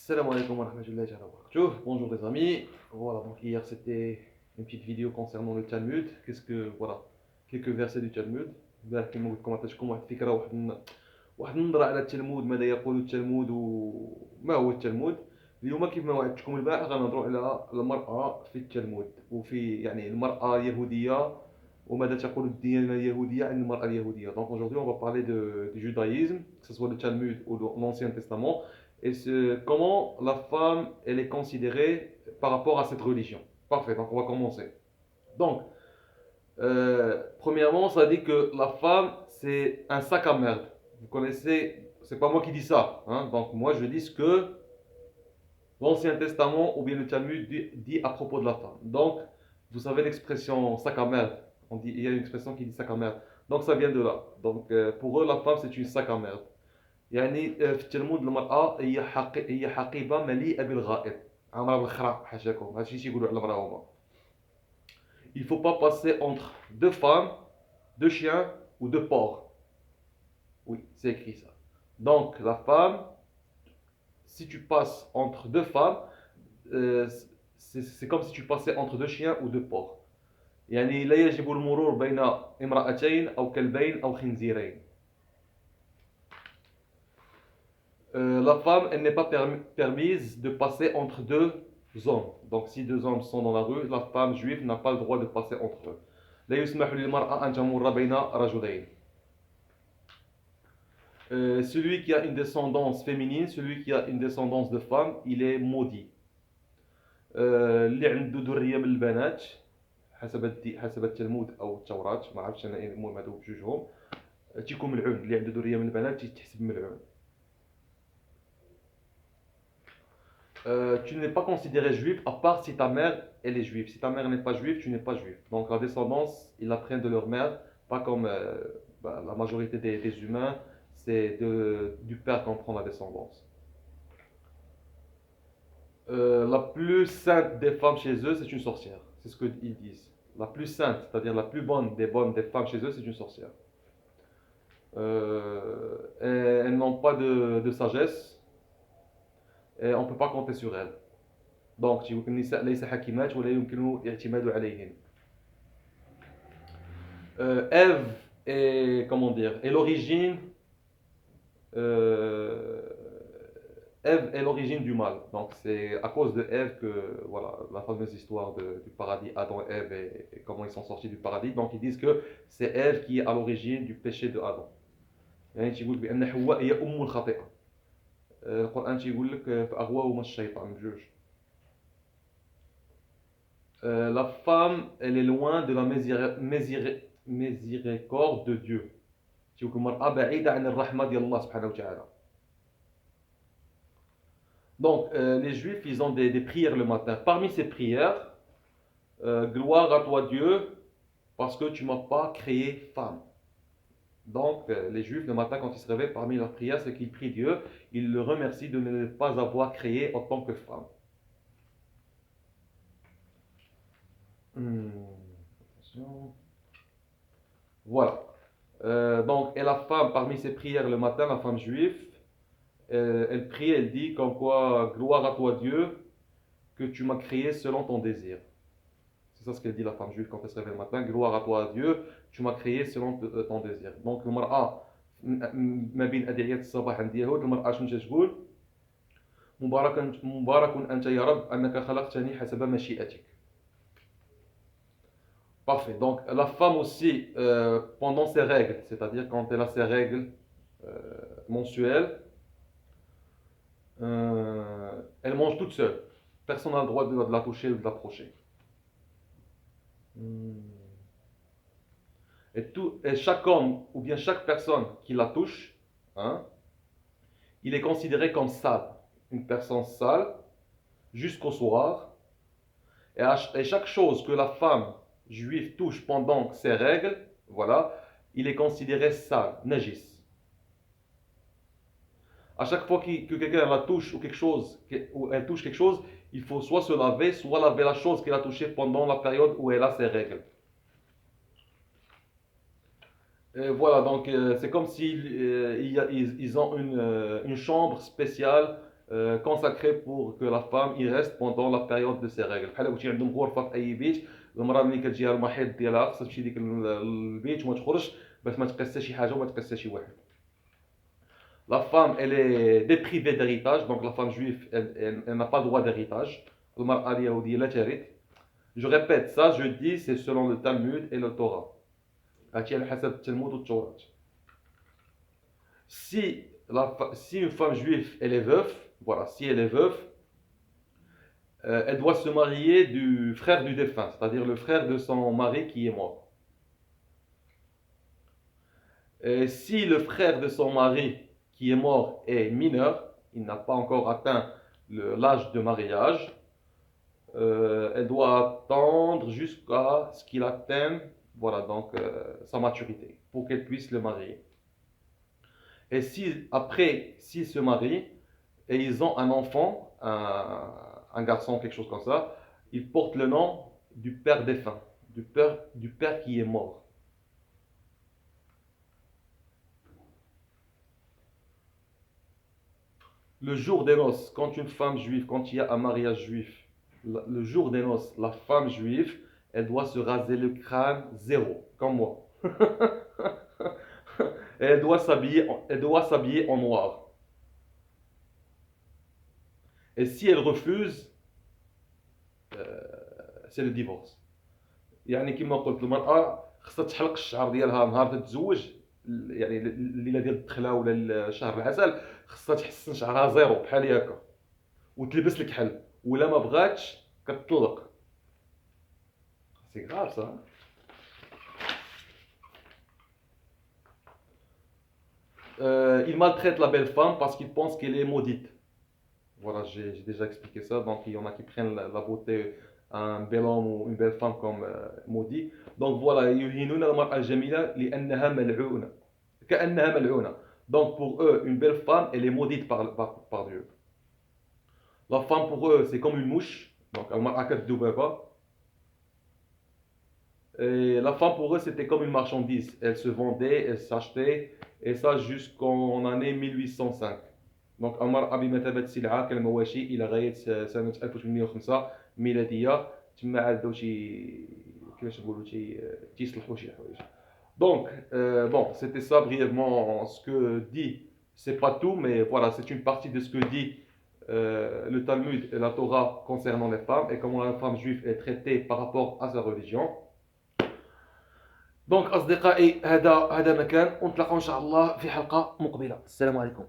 Salam alaikum wa rahmatullahi wa barakatuh. Bonjour les amis. Voilà, donc hier c'était une petite vidéo concernant le Talmud. Voilà, quelques versets du Talmud. امبارح كما قلت لكم عطيتكم واحد الفكره، واحد النظره على التلمود، ماذا يقول التلمود وما هو التلمود. اليوم كيف ما وعدتكم البارح غنهضروا على المرأة في التلمود، وفي يعني المرأة اليهودية وماذا تقول الديانة اليهودية عن المرأة اليهودية. Donc aujourd'hui on va parler du judaïsme, que ce soit le Talmud ou l'Ancien Testament, et comment la femme elle est considérée par rapport à cette religion. Parfait, donc on va commencer. Donc, premièrement, ça dit que la femme c'est un sac à merde. Vous connaissez, c'est pas moi qui dis ça, hein. Donc moi je dis ce que l'Ancien Testament ou bien le Talmud dit à propos de la femme. Donc, vous savez l'expression sac à merde. Il y a une expression qui dit sac à merde. Donc ça vient de là. Donc pour eux la femme c'est une sac à merde. يعني في التلمود المرأة هي حقيبة مليئة بالغائط، عامرة بالخرا حاشاكم، هادشي اللي تيقولوا على المرأة هما. Il faut pas passer entre deux femmes, deux chiens ou deux porcs. Oui, c'est écrit ça. Donc la femme, si tu passes entre deux femmes, euh, c'est comme si tu passais entre deux chiens ou deux porcs. يعني لا يجب المرور بين امرأتين أو كلبين أو خنزيرين. La femme, elle n'est pas permise de passer entre deux hommes. Donc, si deux hommes sont dans la rue, la femme juive n'a pas le droit de passer entre eux. لا يسمح للمرأة أن تمر بين رجلين. Celui qui a une descendance féminine, celui qui a une descendance de femme, il est maudit. اللي عنده ذرية من البنات حسب التلمود أو التوراة، ما عرفتش أنا المهم هادو بجوجهم، تيكون ملعون. اللي عنده ذرية من البنات تيتحسب ملعون. Tu n'es pas considéré juif à part si ta mère elle est juive. Si ta mère n'est pas juive, tu n'es pas juif. Donc la descendance, ils la prennent de leur mère, pas comme la majorité des humains, c'est du père qu'on prend la descendance. La plus sainte des femmes chez eux, c'est une sorcière. C'est ce qu'ils disent. La plus sainte, c'est-à-dire la plus bonne des femmes chez eux, c'est une sorcière. Elles n'ont pas de sagesse et on ne peut pas compter sur elles. Donc, النساء ليس حكيمات ولا يمكن الاعتماد عليهن. Ève est, comment dire, est l'origine. euh, Ève est l'origine du mal. Donc, c'est à cause de Ève que, voilà, la fameuse histoire du paradis, Adam et Ève et comment ils sont sortis du paradis. Donc, ils disent que c'est Ève qui est à l'origine du péché de Adam. يعني تيقول بأن حواء هي أم الخطيئة. القرآن تيقول لك فأغواهما الشيطان بجوج. La femme, elle est loin de la miséricorde de Dieu. Donc, les juifs, ils ont des prières le matin. Parmi ces prières, gloire à toi Dieu, parce que tu ne m'as pas créé femme. Donc, les juifs, le matin, quand ils se réveillent, parmi leurs prières, c'est qu'ils prient Dieu, ils le remercient de ne pas avoir créé en tant que femme. Attention. Voilà. Donc, et la femme, parmi ses prières le matin, la femme juive, elle prie, elle dit comme quoi, gloire à toi Dieu, que tu m'as créé selon ton désir. C'est ça ce qu'elle dit la femme juive quand elle se réveille le matin, gloire à toi Dieu, tu m'as créé selon ton désir. Donc, المرأة ما بين أدعية الصباح عند اليهود، المرأة شنو تقول؟ مبارك أنت يا رب أنك خلقتني حسب مشيئتك. Parfait. Donc la femme aussi, pendant ses règles, c'est-à-dire quand elle a ses règles mensuelles, elle mange toute seule. Personne n'a le droit de la toucher ou de l'approcher. Et chaque homme ou bien chaque personne qui la touche, hein, il est considéré comme sale. Une personne sale jusqu'au soir. Et chaque chose que la femme juive touche pendant ses règles, voilà, il est considéré sale, najis. À chaque fois que quelqu'un la touche ou quelque chose, ou elle touche quelque chose, il faut soit se laver, soit laver la chose qu'elle a touchée pendant la période où elle a ses règles. Et voilà, donc c'est comme s'ils ils ont une chambre spéciale consacré pour que la femme y reste pendant la période de ses règles. بحال قلتي عندهم غرفة في أي بيت، المرأة ملي كتجيها المحيض ديالها خصها تمشي ديك البيت وما تخرجش باش ما تقيس حتى شي حاجة وما تقيس حتى شي واحد. La femme, elle est déprivée d'héritage, donc la femme juive, elle n'a pas droit d'héritage. المرأة اليهودية لا ترث. Je répète, ça je dis, c'est selon le Talmud et le Torah. هادشي على حسب التلمود والتوراة. Si une femme juive, elle est veuve, voilà, si elle est veuve, elle doit se marier du frère du défunt, c'est-à-dire le frère de son mari qui est mort. Et si le frère de son mari qui est mort est mineur, il n'a pas encore atteint l'âge de mariage, elle doit attendre jusqu'à ce qu'il atteigne, voilà, donc sa maturité, pour qu'elle puisse le marier. Et si après, s'ils se marient et ils ont un enfant, un garçon, quelque chose comme ça, ils portent le nom du père défunt, du père qui est mort. Le jour des noces, quand une femme juive, quand il y a un mariage juif, le jour des noces, la femme juive, elle doit se raser le crâne zéro, comme moi. Et elle doit s'habiller en noir. Et si elle refuse, c'est le divorce. يعني كما قلت المرأة خصها تحلق الشعر ديالها نهار تتزوج، يعني الليله ديال الدخله ولا شهر العسل خصها تحسن شعرها زيرو بحال هكا وتلبس الكحل، ولا ما بغاتش كتطلق. سي غراف ça. Il maltraite la belle femme parce qu'il pense qu'elle est maudite. Voilà, j'ai déjà expliqué ça. Donc il y en a qui prennent la beauté un bel homme ou une belle femme comme maudit. Donc voilà, يهينون المرأة الجميلة لأنها ملعونة كأنها ملعونة. Donc pour eux, une belle femme, elle est maudite par Dieu. La femme pour eux, c'est comme une mouche. Donc المرأة كالذبابة. Et la femme pour eux, c'était comme une marchandise. Elle se vendait, elle s'achetait, et ça jusqu'en année 1805. Donc المرأة بمثابة سلعة كالمواشي إلى غاية سنة 1805 ميلادية. تما عاد بداو كيفاش نقولوا تيصلحوا شي حوايج. Donc, bon, c'était ça brièvement ce que dit. C'est pas tout, mais voilà, c'est une partie de ce que dit le Talmud et la Torah concernant les femmes et comment la femme juive est traitée par rapport à sa religion. Donc أصدقائي هذا مكان ونتلاقاو إن شاء الله في حلقة مقبلة. السلام عليكم.